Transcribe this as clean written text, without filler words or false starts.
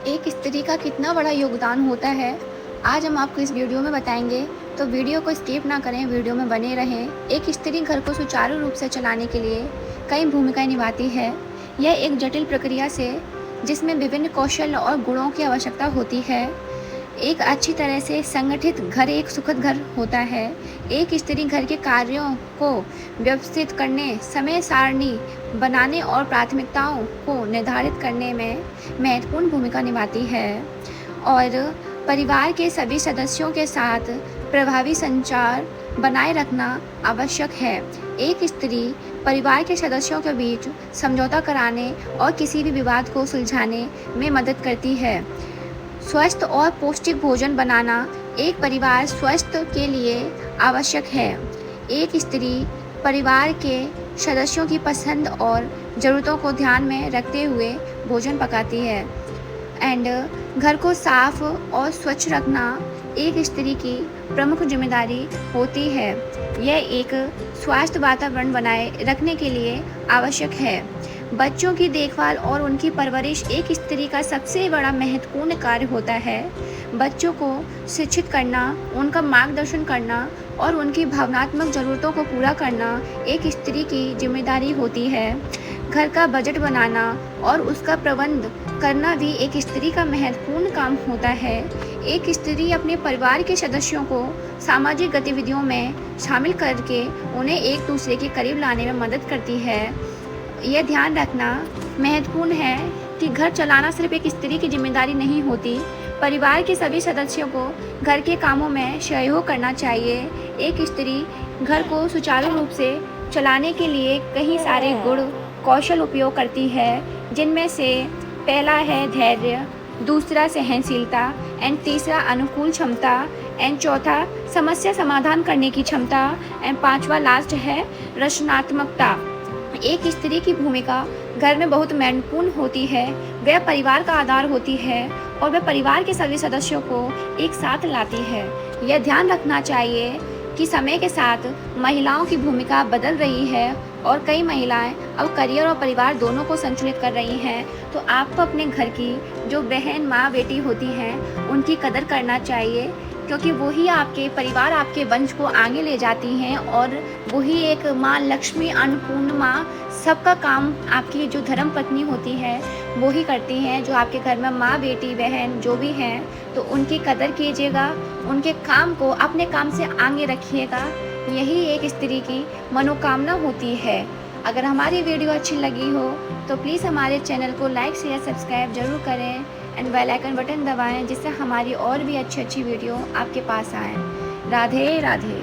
एक स्त्री का कितना बड़ा योगदान होता है, आज हम आपको इस वीडियो में बताएंगे। तो वीडियो को स्किप ना करें, वीडियो में बने रहें। एक स्त्री घर को सुचारू रूप से चलाने के लिए कई भूमिकाएं निभाती है। यह एक जटिल प्रक्रिया से जिसमें विभिन्न कौशल और गुणों की आवश्यकता होती है। एक अच्छी तरह से संगठित घर एक सुखद घर होता है। एक स्त्री घर के कार्यों को व्यवस्थित करने, समय सारणी बनाने और प्राथमिकताओं को निर्धारित करने में महत्वपूर्ण भूमिका निभाती है और परिवार के सभी सदस्यों के साथ प्रभावी संचार बनाए रखना आवश्यक है। एक स्त्री परिवार के सदस्यों के बीच समझौता कराने और किसी भी विवाद को सुलझाने में मदद करती है। स्वस्थ और पौष्टिक भोजन बनाना एक परिवार स्वस्थ के लिए आवश्यक है। एक स्त्री परिवार के सदस्यों की पसंद और ज़रूरतों को ध्यान में रखते हुए भोजन पकाती है। एंड घर को साफ और स्वच्छ रखना एक स्त्री की प्रमुख जिम्मेदारी होती है। यह एक स्वास्थ्य वातावरण बनाए रखने के लिए आवश्यक है। बच्चों की देखभाल और उनकी परवरिश एक स्त्री का सबसे बड़ा महत्वपूर्ण कार्य होता है। बच्चों को शिक्षित करना, उनका मार्गदर्शन करना और उनकी भावनात्मक ज़रूरतों को पूरा करना एक स्त्री की जिम्मेदारी होती है। घर का बजट बनाना और उसका प्रबंध करना भी एक स्त्री का महत्वपूर्ण काम होता है। एक स्त्री अपने परिवार के सदस्यों को सामाजिक गतिविधियों में शामिल करके उन्हें एक दूसरे के करीब लाने में मदद करती है। यह ध्यान रखना महत्वपूर्ण है कि घर चलाना सिर्फ एक स्त्री की जिम्मेदारी नहीं होती। परिवार के सभी सदस्यों को घर के कामों में सहयोग करना चाहिए। एक स्त्री घर को सुचारू रूप से चलाने के लिए कई सारे गुण कौशल उपयोग करती है, जिनमें से पहला है धैर्य, दूसरा सहनशीलता एंड तीसरा अनुकूल क्षमता एंड चौथा समस्या समाधान करने की क्षमता एंड पांचवा लास्ट है रचनात्मकता। एक स्त्री की भूमिका घर में बहुत महत्वपूर्ण होती है। वह परिवार का आधार होती है और वह परिवार के सभी सदस्यों को एक साथ लाती है। यह ध्यान रखना चाहिए कि समय के साथ महिलाओं की भूमिका बदल रही है और कई महिलाएं अब करियर और परिवार दोनों को संतुलित कर रही हैं। तो आपको अपने घर की जो बहन, माँ, बेटी होती हैं उनकी कदर करना चाहिए, क्योंकि वही आपके परिवार, आपके वंश को आगे ले जाती हैं और वही एक माँ लक्ष्मी, अन्नपूर्ण माँ, सबका काम आपकी जो धर्म पत्नी होती है वो ही करती हैं। जो आपके घर में माँ, बेटी, बहन जो भी हैं, तो उनकी कदर कीजिएगा, उनके काम को अपने काम से आगे रखिएगा। यही एक स्त्री की मनोकामना होती है। अगर हमारी वीडियो अच्छी लगी हो तो प्लीज़ हमारे चैनल को लाइक, शेयर, सब्सक्राइब जरूर करें एंड बेल आइकन बटन दबाएं, जिससे हमारी और भी अच्छी अच्छी वीडियो आपके पास आएँ। राधे राधे।